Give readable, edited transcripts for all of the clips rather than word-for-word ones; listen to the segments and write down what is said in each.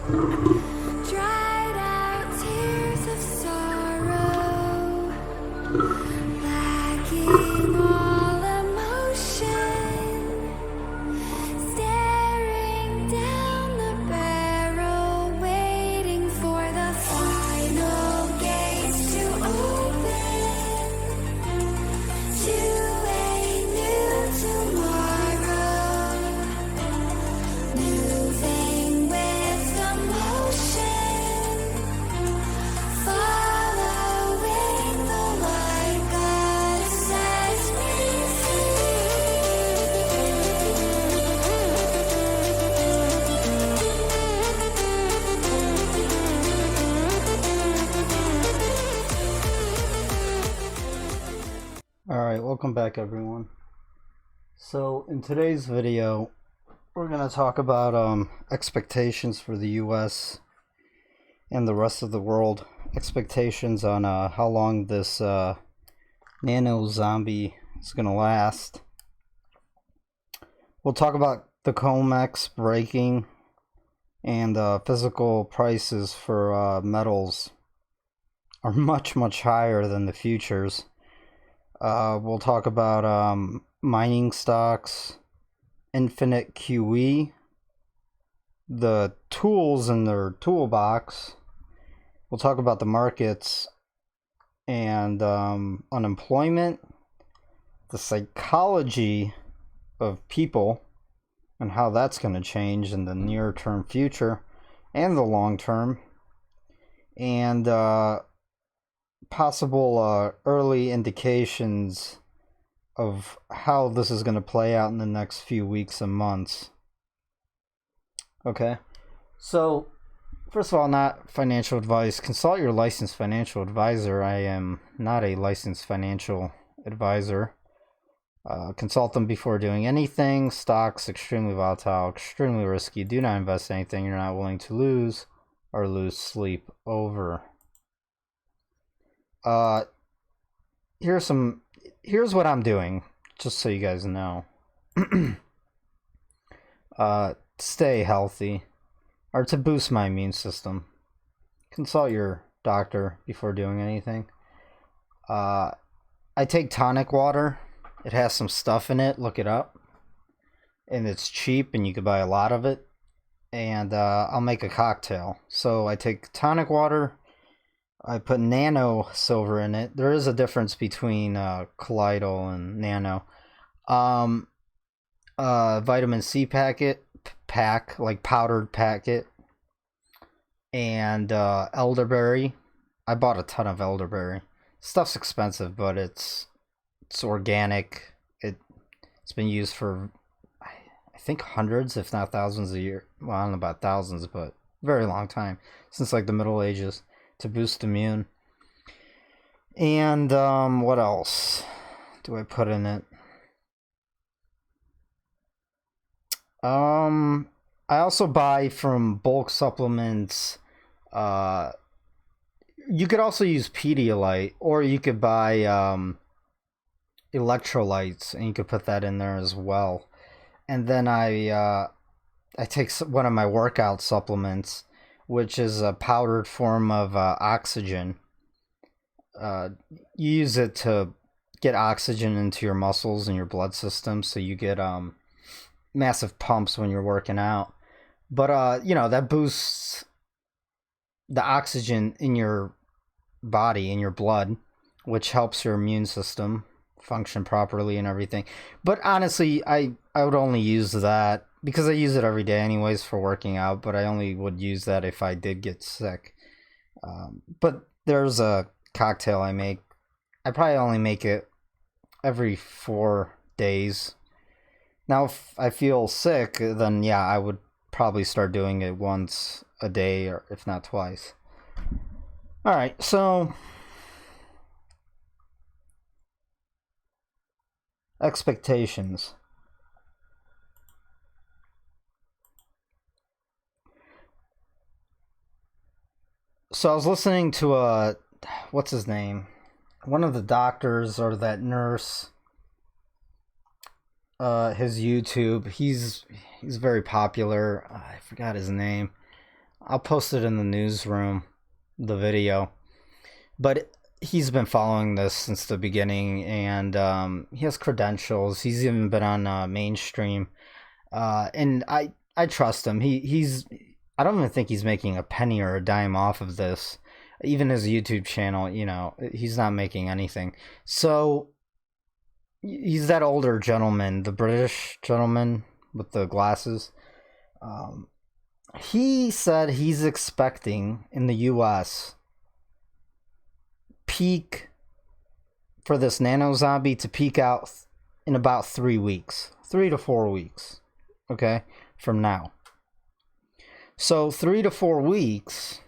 Dried out tears of sorrow, lacking all emotion, staring down the barrel, waiting for the final gates to open to a new tomorrow, moving with the motion, following the light God sets me Alright, welcome back everyone. So in today's video we're going to talk about expectations for the US and the rest of the world. Expectations on how long this nano zombie is going to last. We'll talk about the COMEX breaking and physical prices for metals are much higher than the futures. We'll talk about mining stocks, infinite QE, the tools in their toolbox. We'll talk about the markets and unemployment, the psychology of people and how that's going to change in the near term future and the long term, and possible early indications of how this is going to play out in the next few weeks and months. Okay, so first of all, not financial advice. Consult your licensed financial advisor. I am not a licensed financial advisor. Consult them before doing anything. Stocks, extremely volatile, extremely risky. Do not invest in anything you're not willing to lose or lose sleep over. Here's what I'm doing, just so you guys know. Stay healthy, or to boost my immune system. Consult your doctor before doing anything. I take tonic water. It has some stuff in it, look it up. And it's cheap and you can buy a lot of it. And I'll make a cocktail. So I take tonic water, I put nano silver in it. There is a difference between colloidal and nano. Vitamin C pack, like powdered packet, and elderberry. I bought a ton of elderberry. Stuff's expensive, but it's organic. It's been used for I think hundreds, if not thousands a year. Well, I don't know about thousands, but very long time, since like the Middle Ages, to boost immune. And what else do I put in it? I also buy from bulk supplements. You could also use Pedialyte, or you could buy electrolytes, and you could put that in there as well. And then I take one of my workout supplements, which is a powdered form of oxygen. You use it to get oxygen into your muscles and your blood system, so you get massive pumps when you're working out. But that boosts the oxygen in your body, in your blood, which helps your immune system function properly and everything. But honestly, I would only use that because I use it every day anyways for working out, but I only would use that if I did get sick. But there's a cocktail I make. I probably only make it every 4 days. Now, if I feel sick, then yeah, I would probably start doing it once a day, or if not twice. Alright, so expectations. So I was listening to what's his name? One of the doctors or that nurse. His YouTube. He's very popular. I forgot his name. I'll post it in the newsroom, the video. But he's been following this since the beginning, and he has credentials. He's even been on mainstream, and I trust him. He's I don't even think he's making a penny or a dime off of this. Even his YouTube channel, you know, he's not making anything. So he's that older gentleman, the British gentleman with the glasses. He said he's expecting in the U.S. peak for this nano zombie to peak out in about 3 weeks, 3 to 4 weeks, okay, from now. So 3 to 4 weeks,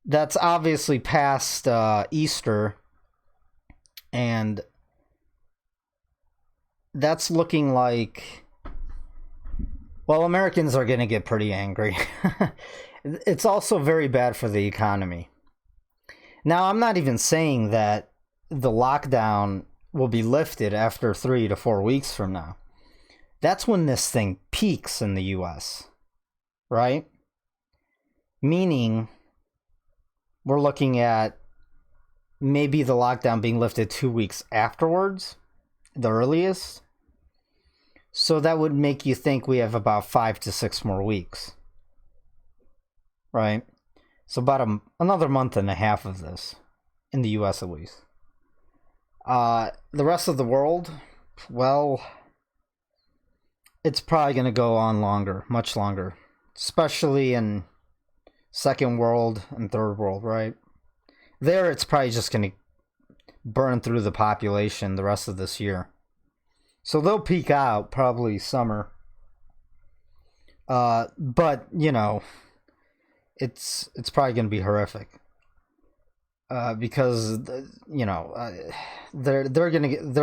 that's obviously past Easter, and that's looking like, well, Americans are going to get pretty angry. It's also very bad for the economy. Now, I'm not even saying that the lockdown will be lifted after 3 to 4 weeks from now. That's when this thing peaks in the US, right? Meaning, we're looking at maybe the lockdown being lifted 2 weeks afterwards, the earliest. So that would make you think we have about 5 to 6 more weeks, right? So about another month and a half of this, in the US at least. The rest of the world, well, it's probably going to go on longer, much longer, especially in second world and third world, right? There, it's probably just going to burn through the population the rest of this year. So they'll peak out probably summer. But, you know, it's probably going to be horrific. Because, you know, they're going to get...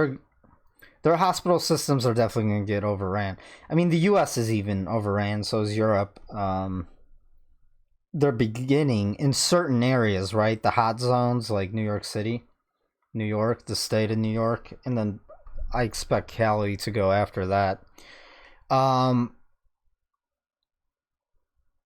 Their hospital systems are definitely going to get overran. I mean, the U.S. is even overran, so is Europe. They're beginning in certain areas, right? The hot zones, like New York City, New York, the state of New York, and then I expect Cali to go after that.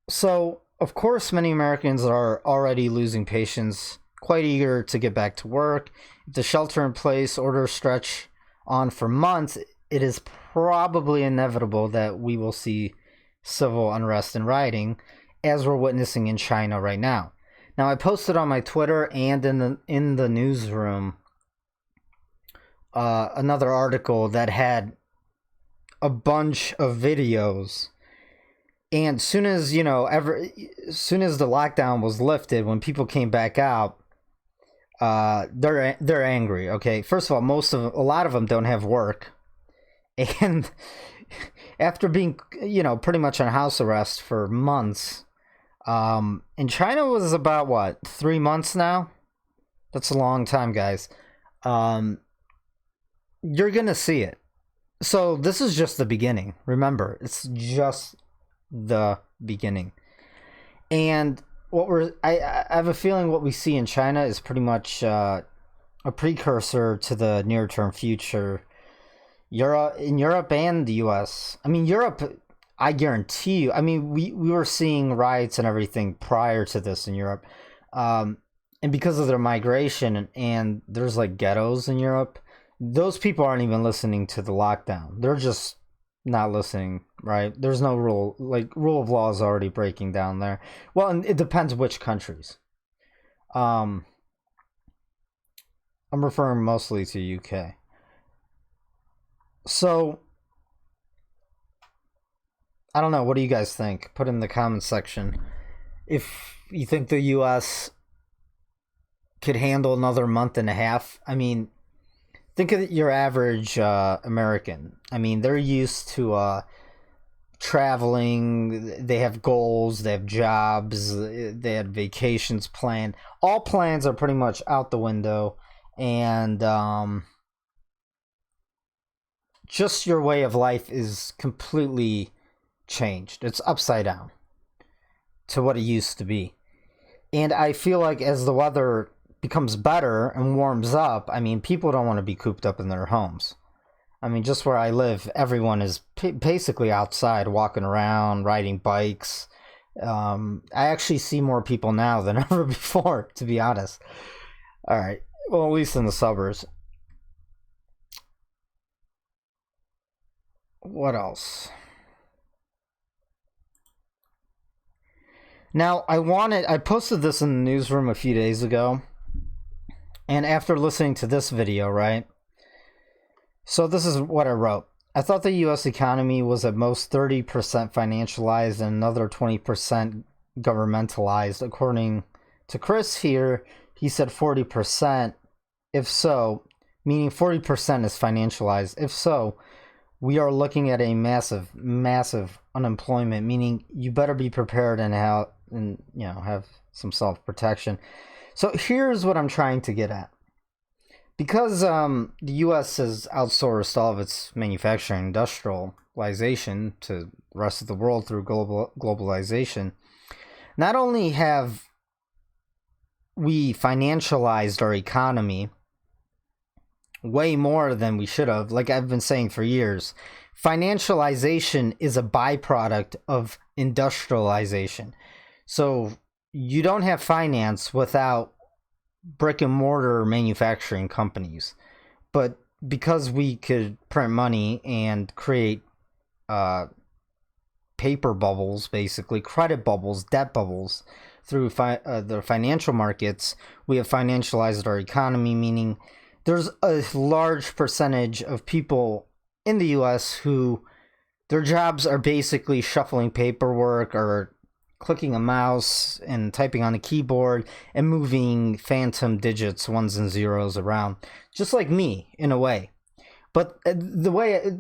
So, of course, many Americans are already losing patience, quite eager to get back to work. If the shelter-in-place orders stretch on for months, it is probably inevitable that we will see civil unrest and rioting, as we're witnessing in China right now. Now, I posted on my Twitter and in the newsroom another article that had a bunch of videos, and soon as the lockdown was lifted, when people came back out, they're angry. Okay, first of all, a lot of them don't have work, and after being pretty much on house arrest for months. In China was about, what, 3 months now? That's a long time, guys. You're gonna see it. So this is just the beginning. Remember, it's just the beginning. And I have a feeling what we see in China is pretty much a precursor to the near-term future. In Europe and the U.S. I mean, Europe, I guarantee you. I mean, we were seeing riots and everything prior to this in Europe, and because of their migration and there's like ghettos in Europe, those people aren't even listening to the lockdown. They're just not listening, right? There's no rule of law is already breaking down there. Well, and it depends which countries. I'm referring mostly to UK. So, I don't know. What do you guys think? Put in the comment section if you think the U.S. could handle another month and a half. I mean, think of your average American. I mean, they're used to traveling. They have goals. They have jobs. They had vacations planned. All plans are pretty much out the window. And just your way of life is completely changed. It's upside down to what it used to be. And I feel like as the weather becomes better and warms up, I mean, people don't want to be cooped up in their homes. I mean, just where I live, everyone is basically outside, walking around, riding bikes, I actually see more people now than ever before, to be honest. All right. Well, at least in the suburbs. What else? Now, I posted this in the newsroom a few days ago. And after listening to this video, right? So this is what I wrote. I thought the U.S. economy was at most 30% financialized and another 20% governmentalized. According to Chris here, he said 40%. If so, meaning 40% is financialized. If so, we are looking at a massive, massive unemployment, meaning you better be prepared and have some self-protection. So here's what I'm trying to get at. Because the U.S. has outsourced all of its manufacturing industrialization to the rest of the world through globalization, not only have we financialized our economy way more than we should have, like I've been saying for years, financialization is a byproduct of industrialization. So you don't have finance without brick and mortar manufacturing companies. But because we could print money and create paper bubbles, basically credit bubbles, debt bubbles through the financial markets, we have financialized our economy, meaning there's a large percentage of people in the US who their jobs are basically shuffling paperwork or clicking a mouse and typing on a keyboard and moving phantom digits, ones and zeros around, just like me in a way. But the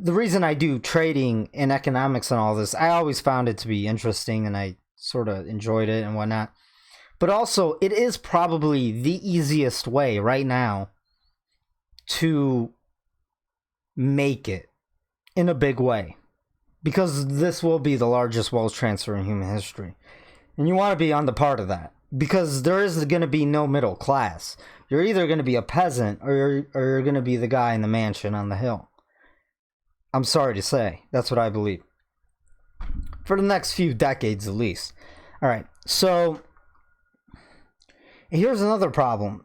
reason I do trading and economics and all this, I always found it to be interesting and I sort of enjoyed it and whatnot. But also, it is probably the easiest way right now to make it in a big way, because this will be the largest wealth transfer in human history. And you want to be on the part of that, because there is going to be no middle class. You're either going to be a peasant or you're going to be the guy in the mansion on the hill. I'm sorry to say, that's what I believe. For the next few decades at least. All right, so here's another problem.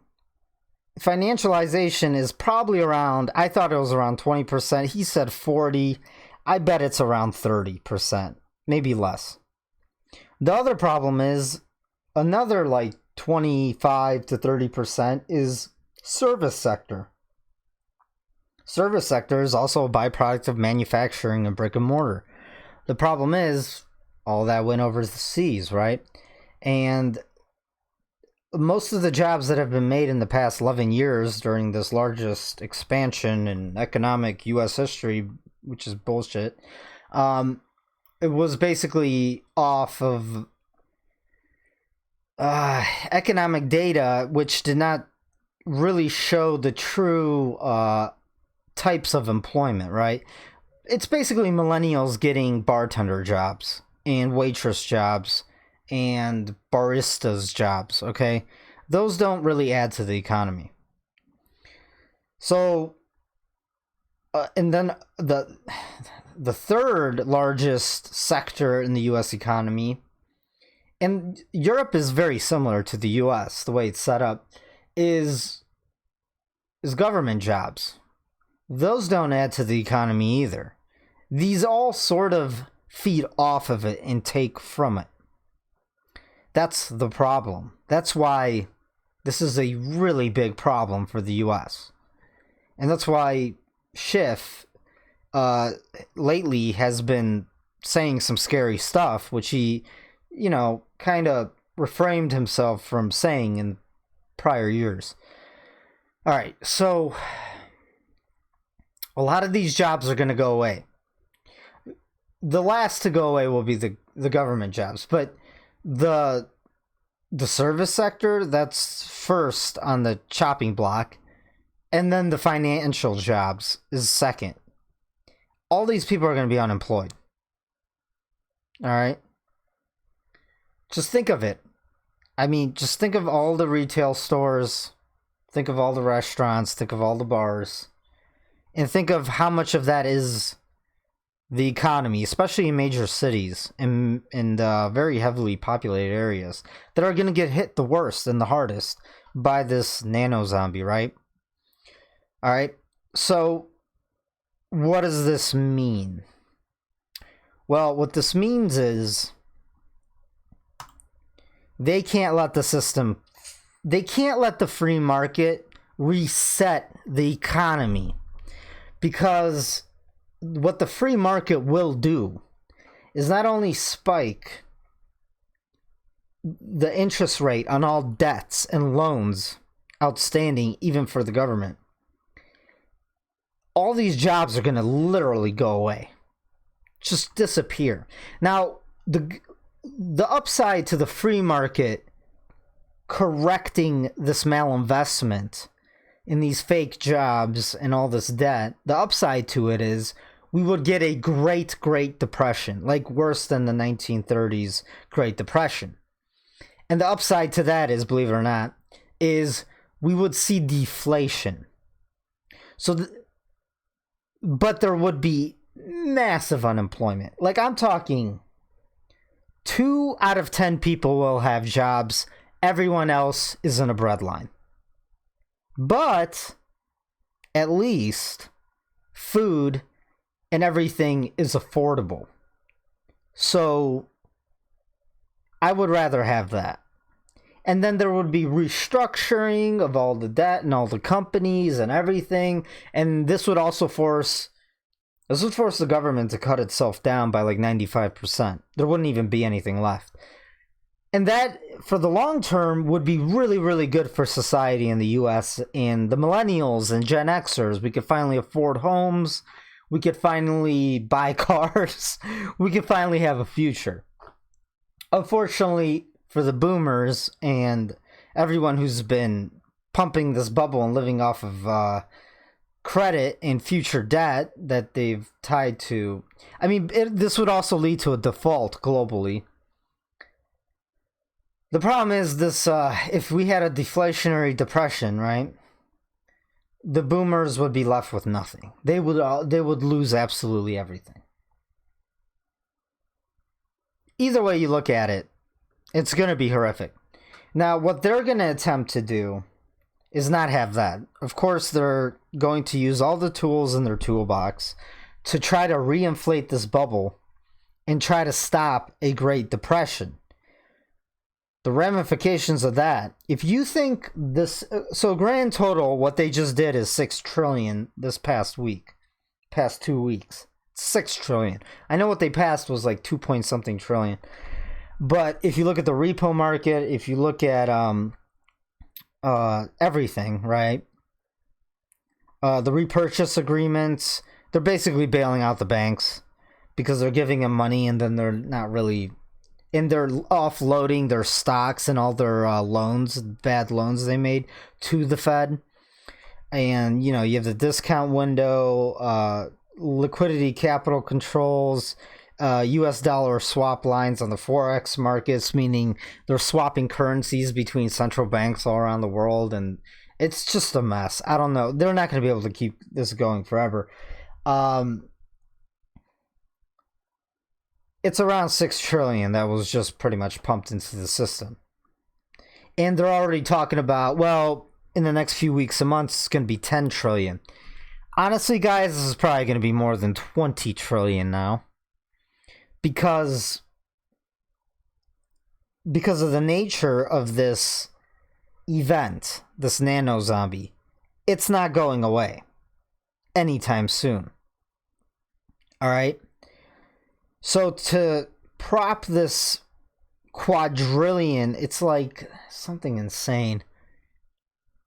Financialization is probably around, I thought it was around 20%. He said 40. I bet it's around 30%, maybe less. The other problem is another like 25 to 30% is service sector. Service sector is also a byproduct of manufacturing and brick and mortar. The problem is all that went over the seas, right? And most of the jobs that have been made in the past 11 years during this largest expansion in economic U.S. history, which is bullshit, it was basically off of economic data, which did not really show the true types of employment, right? It's basically millennials getting bartender jobs and waitress jobs and baristas jobs, okay? Those don't really add to the economy. So, and then the third largest sector in the U.S. economy, and Europe is very similar to the U.S., the way it's set up, is government jobs. Those don't add to the economy either. These all sort of feed off of it and take from it. That's the problem. That's why this is a really big problem for the U.S. And that's why Schiff lately has been saying some scary stuff, which he, kind of refrained himself from saying in prior years. All right, so a lot of these jobs are going to go away. The last to go away will be the government jobs, but the service sector, that's first on the chopping block, and then the financial jobs is second. All these people are going to be unemployed. All right? Just think of it. I mean, just think of all the retail stores, think of all the restaurants, think of all the bars, and think of how much of that is the economy, especially in major cities and very heavily populated areas that are going to get hit the worst and the hardest by this nano zombie, right? All right. So, what does this mean? Well, what this means is they can't let the system, they can't let the free market reset the economy, because what the free market will do is not only spike the interest rate on all debts and loans outstanding, even for the government, all these jobs are going to literally go away, just disappear. Now, the upside to the free market correcting this malinvestment in these fake jobs and all this debt, the upside to it is we would get a great depression, like worse than the 1930s Great Depression. And the upside to that is, believe it or not, is we would see deflation. So, but there would be massive unemployment. Like, I'm talking 2 out of 10 people will have jobs. Everyone else is in a breadline. But at least food and everything is affordable. So I would rather have that. And then there would be restructuring of all the debt and all the companies and everything. And this would also force the government to cut itself down by like 95%. There wouldn't even be anything left. And that, for the long term, would be really good for society in the US and the millennials and Gen Xers. We could finally afford homes. We could finally buy cars. We could finally have a future. Unfortunately, for the boomers and everyone who's been pumping this bubble and living off of credit and future debt that they've tied to, I mean, this would also lead to a default globally. The problem is this, if we had a deflationary depression, right, the boomers would be left with nothing. They would lose absolutely everything. Either way you look at it, it's going to be horrific. Now, what they're going to attempt to do is not have that. Of course, they're going to use all the tools in their toolbox to try to reinflate this bubble and try to stop a Great Depression. The ramifications of that, if you think this, so grand total, what they just did is $6 trillion this past 2 weeks. $6 trillion. I know what they passed was like 2 point something trillion. But if you look at the repo market, if you look at everything, right? The repurchase agreements, they're basically bailing out the banks because they're giving them money and then they're not really, and they're offloading their stocks and all their bad loans they made to the Fed. And, you know, you have the discount window, liquidity capital controls, US dollar swap lines on the Forex markets, meaning they're swapping currencies between central banks all around the world, and it's just a mess. I don't know. They're not going to be able to keep this going forever. It's around $6 trillion that was just pretty much pumped into the system. And they're already talking about, well, in the next few weeks and months, it's going to be $10 trillion. Honestly, guys, this is probably going to be more than $20 trillion now. Because of the nature of this event, this nano zombie, it's not going away anytime soon. All right? So to prop this quadrillion, it's like something insane.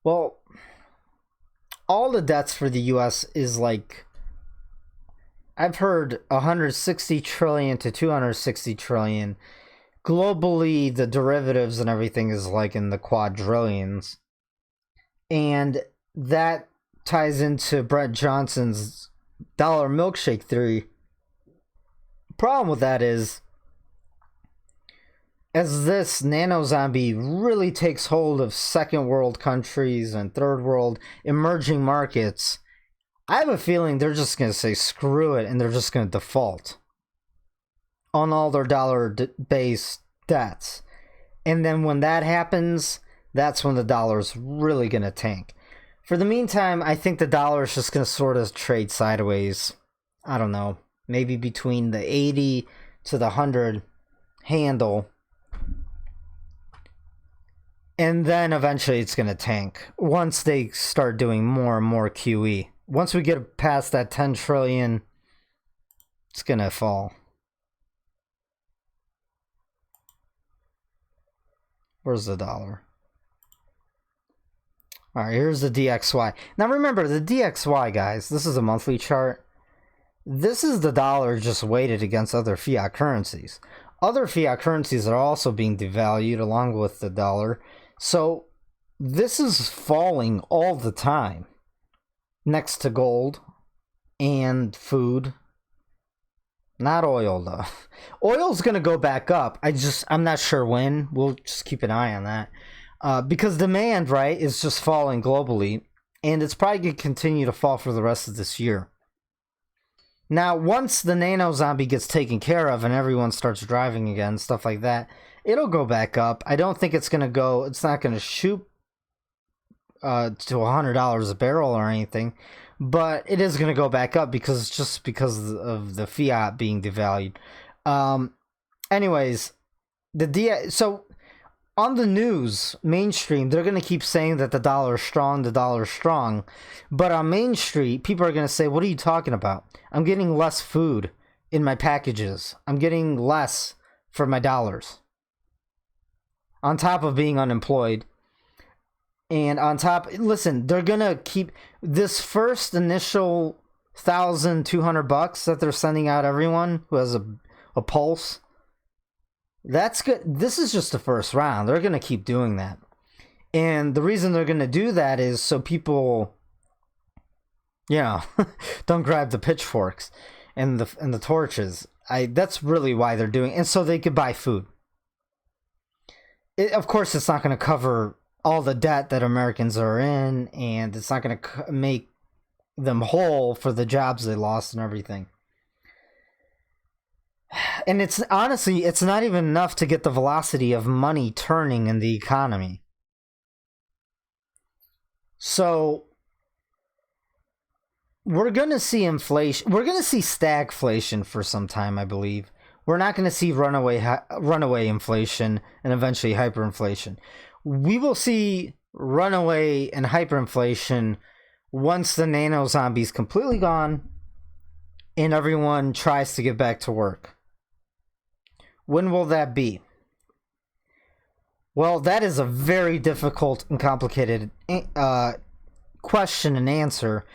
Well, all the debts for the US is like, I've heard 160 trillion to 260 trillion. Globally, the derivatives and everything is like in the quadrillions. And that ties into Brett Johnson's dollar milkshake theory. Problem with that is, as this nano zombie really takes hold of second world countries and third world emerging markets, I have a feeling they're just going to say screw it and they're just going to default on all their dollar-based debts. And then when that happens, that's when the dollar's really going to tank. For the meantime, I think the dollar is just going to sort of trade sideways. I don't know, maybe between the 80 to the 100 handle. And then eventually it's going to tank once they start doing more and more QE. Once we get past that 10 trillion, it's going to fall. Where's the dollar? All right, here's the DXY. Now remember, the DXY, guys, this is a monthly chart. This is the dollar just weighted against other fiat currencies. Other fiat currencies are also being devalued along with the dollar. So this is falling all the time next to gold and food. Not oil, though. Oil's going to go back up. I'm not sure when. We'll just keep an eye on that. Because demand, right, is just falling globally. And it's probably going to continue to fall for the rest of this year. Now, once the nano zombie gets taken care of and everyone starts driving again, stuff like that, it'll go back up. I don't think it's going to it's not going to shoot to $100 a barrel or anything. But it is going to go back up because of the fiat being devalued. Anyways, so on the news, mainstream, they're going to keep saying that the dollar is strong. But on Main Street, people are going to say, what are you talking about? I'm getting less food in my packages. I'm getting less for my dollars. On top of being unemployed. And on top, listen, they're going to keep this first initial $1,200 that they're sending out everyone who has a pulse. That's good. This is just the first round. They're going to keep doing that. And the reason they're going to do that is so people, don't grab the pitchforks and the torches. That's really why they're doing it. And so they could buy food. Of course, it's not going to cover all the debt that Americans are in, and it's not going to make them whole for the jobs they lost and everything. And it's honestly, it's not even enough to get the velocity of money turning in the economy. So we're going to see inflation. We're going to see stagflation for some time, I believe. We're not going to see runaway inflation and eventually hyperinflation. We will see runaway and hyperinflation once the nano zombie's completely gone and everyone tries to get back to work. When will that be? Well, that is a very difficult and complicated question and answer.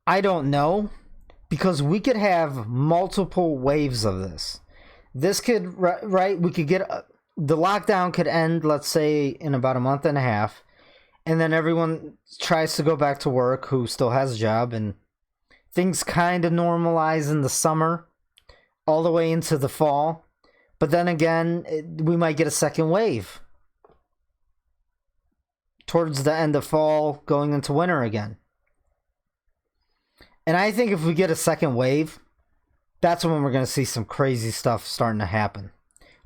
I don't know, because we could have multiple waves of this. This could, right, we could get... the lockdown could end, let's say, in about a month and a half, and then everyone tries to go back to work who still has a job, and things kind of normalize in the summer, all the way into the fall. But then again, we might get a second wave towards the end of fall, going into winter again. And I think if we get a second wave, that's when we're going to see some crazy stuff starting to happen.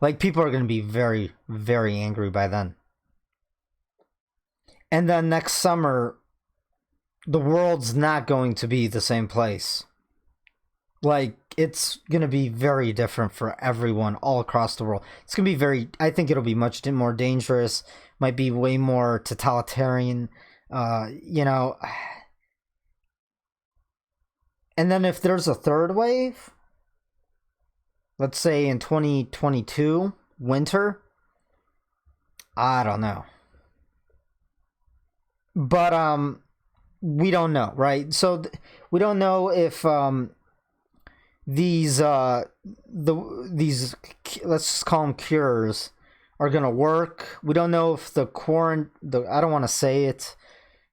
Like, people are going to be very, very angry by then. And then next summer, the world's not going to be the same place. Like, it's going to be very different for everyone all across the world. It's going to be I think it'll be much more dangerous, might be way more totalitarian, And then if there's a third wave, let's say in 2022, winter, I don't know. But we don't know, right? So we don't know if these let's just call them cures, are gonna work. We don't know if I don't want to say it.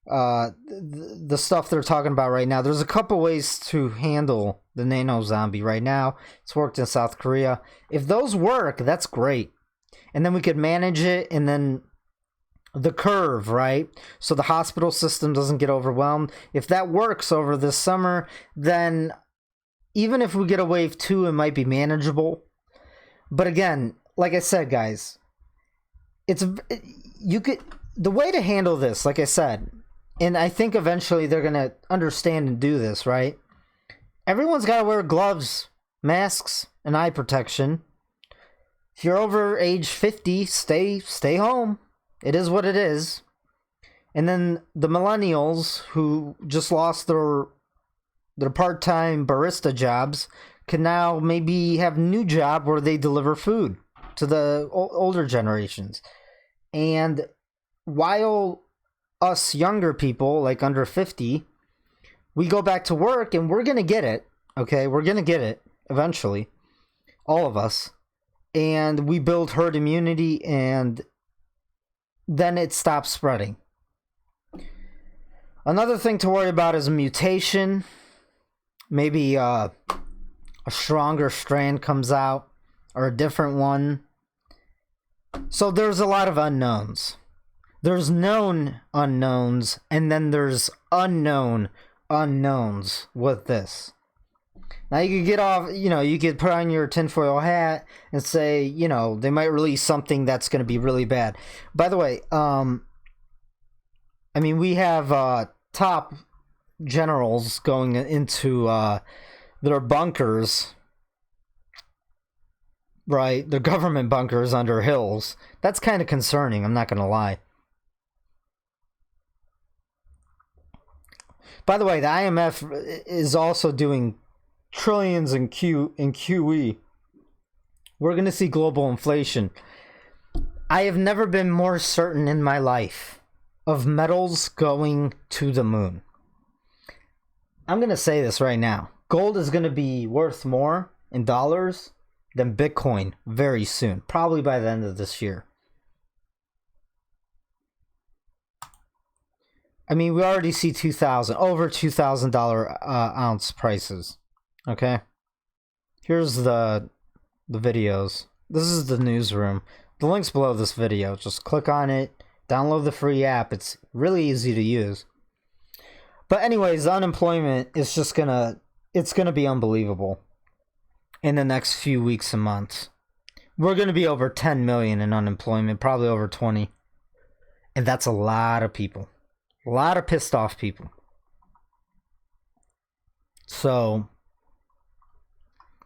The stuff they're talking about right now, there's a couple ways to handle the nano zombie right now. It's worked in South Korea. If those work, that's great, and then we could manage it, and then the curve, right? So the hospital system doesn't get overwhelmed. If that works over this summer, then even if we get a wave 2, it might be manageable. But again, like I said, guys, the way to handle this, like I said, and I think eventually they're going to understand and do this, right? Everyone's got to wear gloves, masks, and eye protection. If you're over age 50, stay home. It is what it is. And then the millennials who just lost their part-time barista jobs can now maybe have a new job where they deliver food to the older generations. And while us younger people, like under 50, we go back to work and we're going to get it, okay? We're going to get it eventually, all of us. And we build herd immunity and then it stops spreading. Another thing to worry about is a mutation. Maybe a stronger strand comes out or a different one. So there's a lot of unknowns. There's known unknowns, and then there's unknown unknowns with this. Now you could get off, you could put on your tinfoil hat and say, they might release something that's going to be really bad. By the way, we have top generals going into their bunkers, right? Their government bunkers under hills. That's kind of concerning, I'm not going to lie. By the way, the IMF is also doing trillions in QE. We're going to see global inflation. I have never been more certain in my life of metals going to the moon. I'm going to say this right now. Gold is going to be worth more in dollars than Bitcoin very soon, probably by the end of this year. We already see over $2,000 ounce prices. Okay, here's the videos. This is the newsroom. The link's below this video. Just click on it, download the free app. It's really easy to use. But anyways, the unemployment is it's gonna be unbelievable in the next few weeks and months. We're gonna be over 10 million in unemployment, probably over 20. And that's a lot of people. A lot of pissed off people. So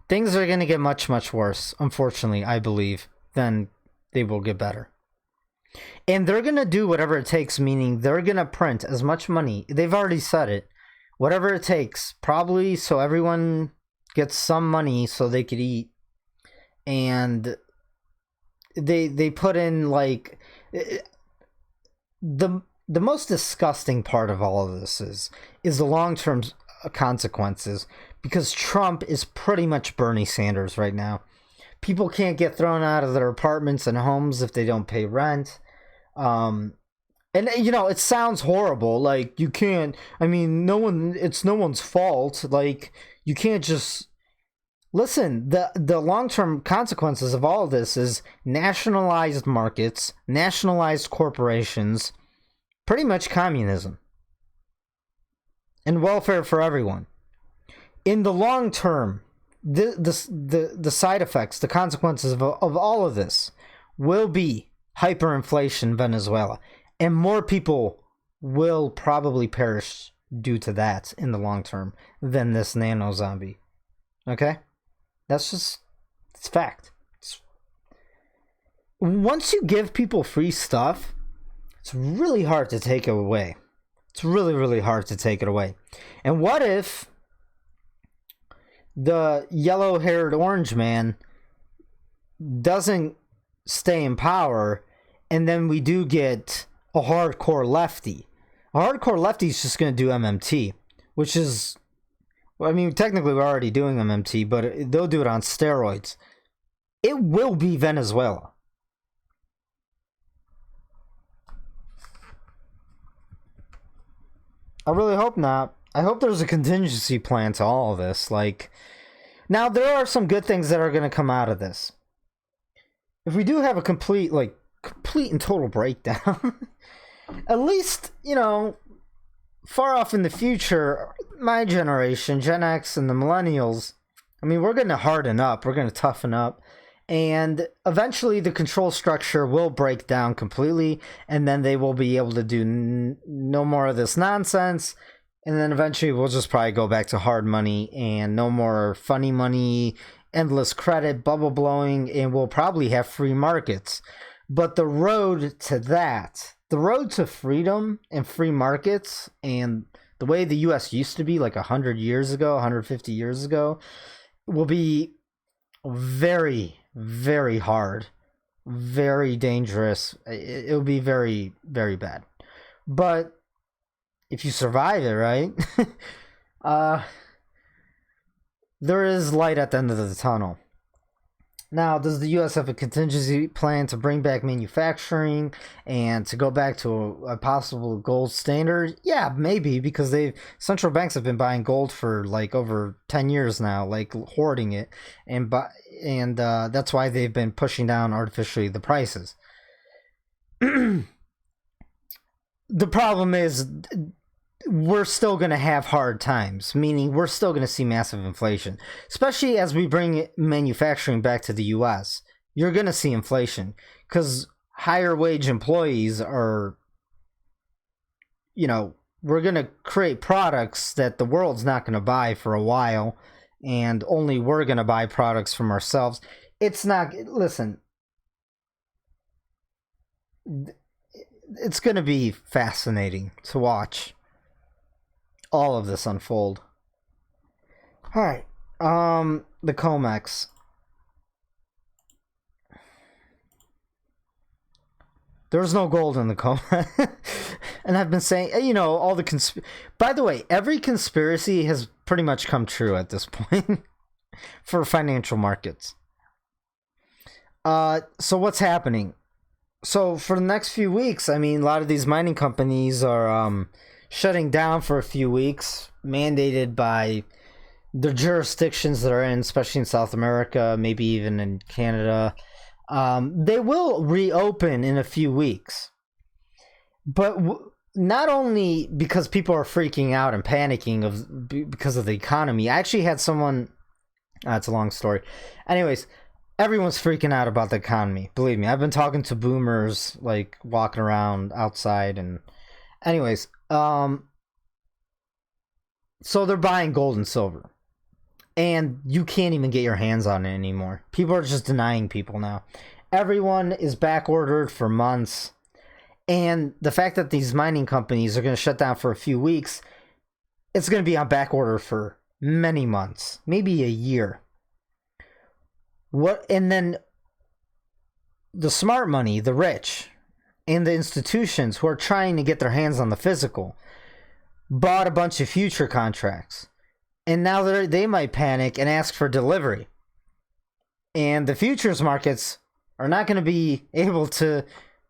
things are going to get much, much worse, unfortunately, I believe, than they will get better. And they're going to do whatever it takes, meaning they're going to print as much money. They've already said it. Whatever it takes, probably so everyone gets some money so they could eat. And they put in, like, the most disgusting part of all of this is the long-term consequences, because Trump is pretty much Bernie Sanders right now. People can't get thrown out of their apartments and homes if they don't pay rent. And it sounds horrible. Like, you can't, it's no one's fault. Like, you can't just listen. The long-term consequences of all of this is nationalized markets, nationalized corporations, pretty much communism, and welfare for everyone. In the long term, the side effects, the consequences of all of this will be hyperinflation in Venezuela, and more people will probably perish due to that in the long term than this nano zombie. Okay? It's fact. Once you give people free stuff, it's really hard to take it away. It's really, really hard to take it away. And what if the yellow-haired orange man doesn't stay in power, and then we do get a hardcore lefty? A hardcore lefty is just going to do MMT, which is, technically we're already doing MMT, but they'll do it on steroids. It will be Venezuela. I really hope not. I hope there's a contingency plan to all of this. Now there are some good things that are going to come out of this. If we do have a complete complete and total breakdown. At least, far off in the future, my generation, Gen X and the millennials, I mean, we're going to harden up. We're going to toughen up. And eventually the control structure will break down completely. And then they will be able to do no more of this nonsense. And then eventually we'll just probably go back to hard money and no more funny money, endless credit, bubble blowing, and we'll probably have free markets. But the road to that, the road to freedom and free markets, and the way the U.S. used to be like 100 years ago, 150 years ago, will be very, very hard, very dangerous. It'll be very, very bad. But if you survive it, right? There is light at the end of the tunnel. Now, does the U.S. have a contingency plan to bring back manufacturing and to go back to a possible gold standard? Yeah, maybe, because central banks have been buying gold for like over 10 years now, like hoarding it, and that's why they've been pushing down artificially the prices. The problem is we're still going to have hard times, meaning we're still going to see massive inflation, especially as we bring manufacturing back to the U.S. You're going to see inflation because higher wage employees are, we're going to create products that the world's not going to buy for a while, and only we're going to buy products from ourselves. It's not, listen, it's going to be fascinating to watch all of this unfold. All right, the COMEX. There's no gold in the COMEX, and I've been saying, all the By the way, every conspiracy has pretty much come true at this point for financial markets. So what's happening? So for the next few weeks, I mean, a lot of these mining companies are shutting down for a few weeks, mandated by the jurisdictions that are in, especially in South America, maybe even in Canada. They will reopen in a few weeks. But not only because people are freaking out and panicking because of the economy. I actually had someone... it's a long story. Anyways, everyone's freaking out about the economy. Believe me, I've been talking to boomers, like, walking around outside and... Anyways, so they're buying gold and silver. And you can't even get your hands on it anymore. People are just denying people now. Everyone is back ordered for months. And the fact that these mining companies are going to shut down for a few weeks, it's going to be on back order for many months, maybe a year. And then the smart money, the rich, and the institutions who are trying to get their hands on the physical bought a bunch of future contracts. And now they might panic and ask for delivery. And the futures markets are not going to be able to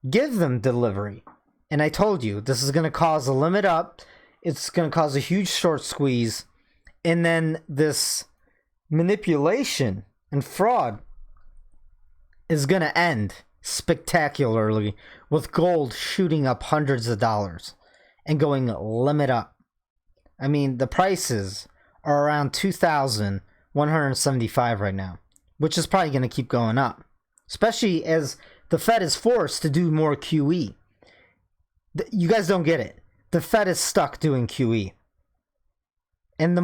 give them delivery. And I told you, this is going to cause a limit up. It's going to cause a huge short squeeze. And then this manipulation and fraud is going to end spectacularly with gold shooting up hundreds of dollars and going limit up. I mean, the prices are around 2,175 right now, which is probably going to keep going up, especially as the Fed is forced to do more QE. You guys don't get it. The Fed is stuck doing QE. And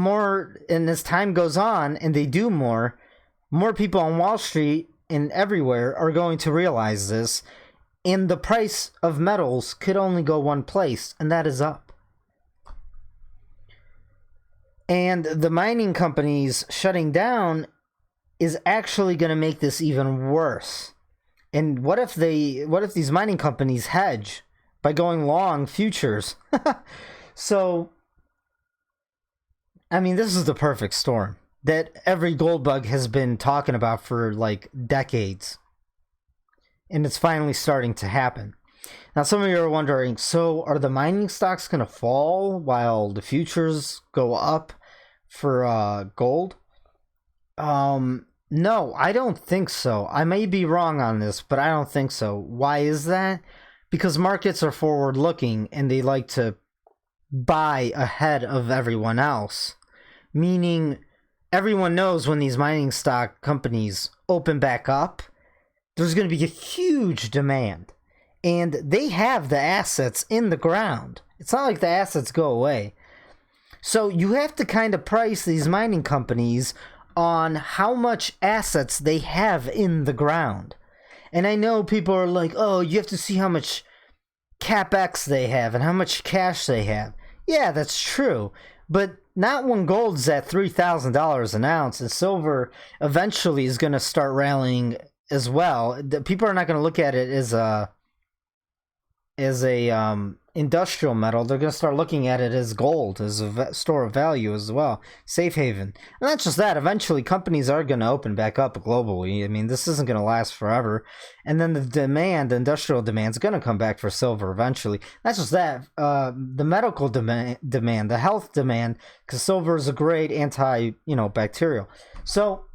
as time goes on and they do more people on Wall Street and everywhere are going to realize this, and the price of metals could only go one place, and that is up. And the mining companies shutting down is actually going to make this even worse. And what if these mining companies hedge by going long futures? So, I mean, this is the perfect storm that every gold bug has been talking about for like decades. And it's finally starting to happen. Now, some of you are wondering, so are the mining stocks going to fall while the futures go up for gold? No, No, I don't think so. I may be wrong on this, but I don't think so. Why is that? Because markets are forward looking and they like to buy ahead of everyone else. Meaning, everyone knows when these mining stock companies open back up, there's going to be a huge demand. And they have the assets in the ground. It's not like the assets go away. So you have to kind of price these mining companies on how much assets they have in the ground. And I know people are like, oh, you have to see how much capex they have and how much cash they have. Yeah, that's true. But not when gold's at $3,000 an ounce and silver eventually is going to start rallying as well. People are not going to look at it as a industrial metal. They're going to start looking at it as gold, as a store of value as well, safe haven. And not just that, eventually companies are going to open back up globally. I mean, this isn't going to last forever. And then the industrial demand is going to come back for silver eventually. Not just that, the medical demand, the health demand, because silver is a great bacterial. So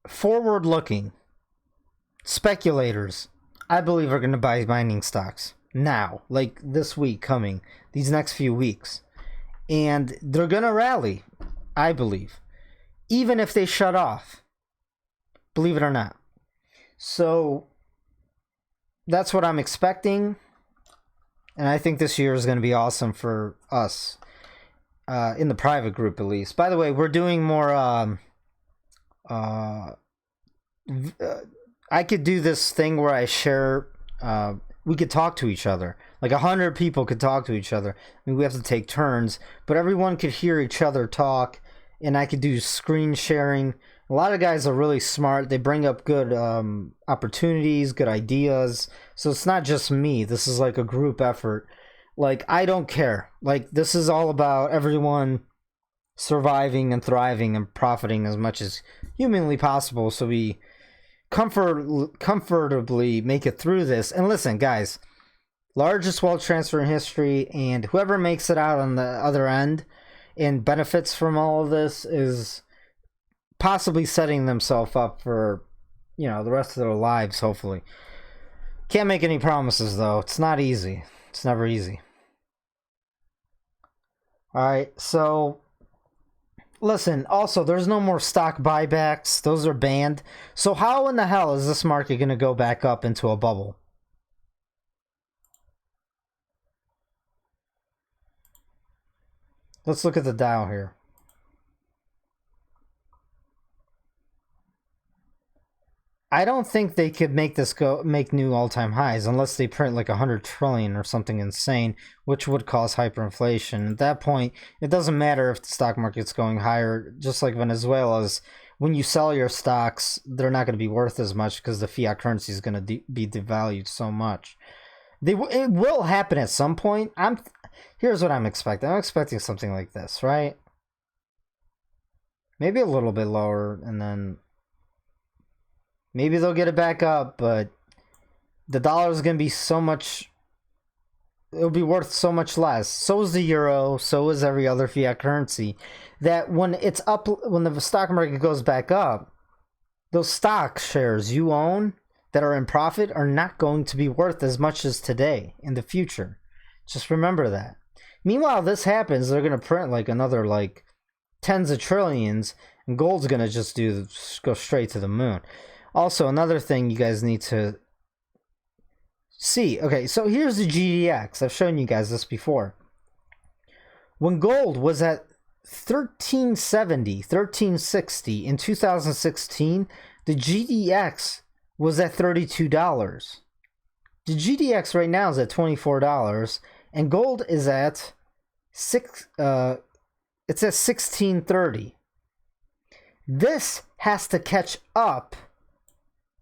forward looking, speculators, I believe, are going to buy mining stocks now, like this week coming, these next few weeks. And they're going to rally, I believe, even if they shut off, believe it or not. So that's what I'm expecting. And I think this year is going to be awesome for us, in the private group at least. By the way, we're doing more... I could do this thing where I share, we could talk to each other. Like 100 people could talk to each other. I mean, we have to take turns, but everyone could hear each other talk, and I could do screen sharing. A lot of guys are really smart. They bring up good opportunities, good ideas. So it's not just me. This is like a group effort. Like, I don't care. Like, this is all about everyone surviving and thriving and profiting as much as humanly possible, so we comfortably make it through this. And listen, guys, largest wealth transfer in history, and whoever makes it out on the other end and benefits from all of this is possibly setting themselves up for, the rest of their lives, hopefully. Can't make any promises, though. It's not easy. It's never easy. Alright, so listen, also, there's no more stock buybacks. Those are banned. So how in the hell is this market going to go back up into a bubble? Let's look at the Dow here. I don't think they could make new all-time highs unless they print like 100 trillion or something insane, which would cause hyperinflation. At that point, it doesn't matter if the stock market's going higher. Just like Venezuela's, when you sell your stocks, they're not going to be worth as much because the fiat currency is going to be devalued so much. It will happen at some point. Here's what I'm expecting. I'm expecting something like this, right? Maybe a little bit lower, and then maybe they'll get it back up, but the dollar is going to be so much... It'll be worth so much less. So is the euro, so is every other fiat currency. That when it's up, when the stock market goes back up, those stock shares you own that are in profit are not going to be worth as much as today in the future. Just remember that. Meanwhile, this happens, they're going to print like another like tens of trillions, and gold's going to just go straight to the moon. Also, another thing you guys need to see. Okay, so here's the GDX. I've shown you guys this before. When gold was at 1370, 1360 in 2016, the GDX was at $32. The GDX right now is at $24, and gold is at it's at 1630. This has to catch up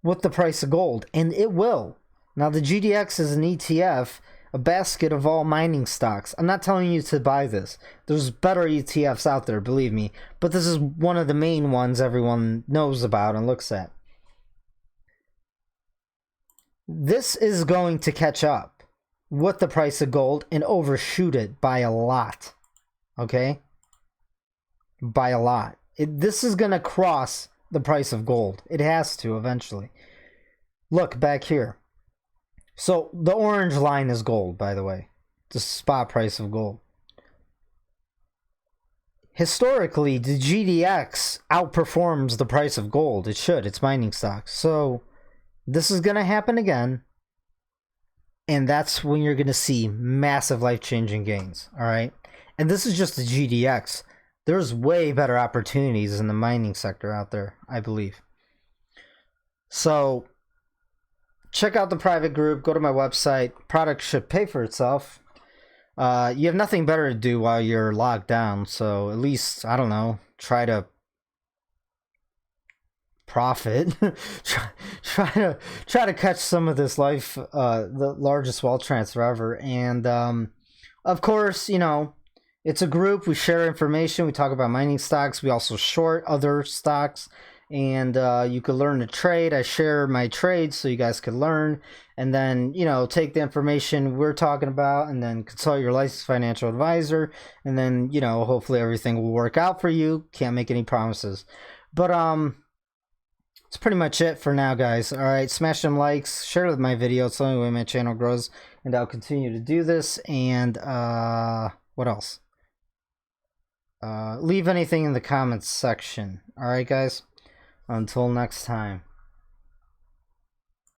with the price of gold, and it will. Now, the GDX is an ETF, a basket of all mining stocks. I'm not telling you to buy this. There's better ETFs out there, believe me, but this is one of the main ones everyone knows about and looks at. This is going to catch up with the price of gold and overshoot it by a lot. Okay? By a lot. This is going to cross the price of gold. It has to eventually. Look back here. So the orange line is gold, by the way. The spot price of gold. Historically, the GDX outperforms the price of gold. It should. It's mining stocks. So this is going to happen again. And that's when you're going to see massive life-changing gains. All right. And this is just the GDX. There's way better opportunities in the mining sector out there, I believe. So check out the private group. Go to my website. Product should pay for itself. You have nothing better to do while you're locked down, so at least, I don't know, try to profit. try to catch some of this life, the largest wealth transfer ever. And of course, you know, it's a group. We share information. We talk about mining stocks. We also short other stocks. And you could learn to trade. I share my trades so you guys could learn, and then, you know, take the information we're talking about and then consult your licensed financial advisor, and then, you know, hopefully everything will work out for you. Can't make any promises, but it's pretty much it for now, guys. All right, smash them likes, share my video. It's the only way my channel grows, and I'll continue to do this. And what else? Leave anything in the comments section. All right, guys. Until next time.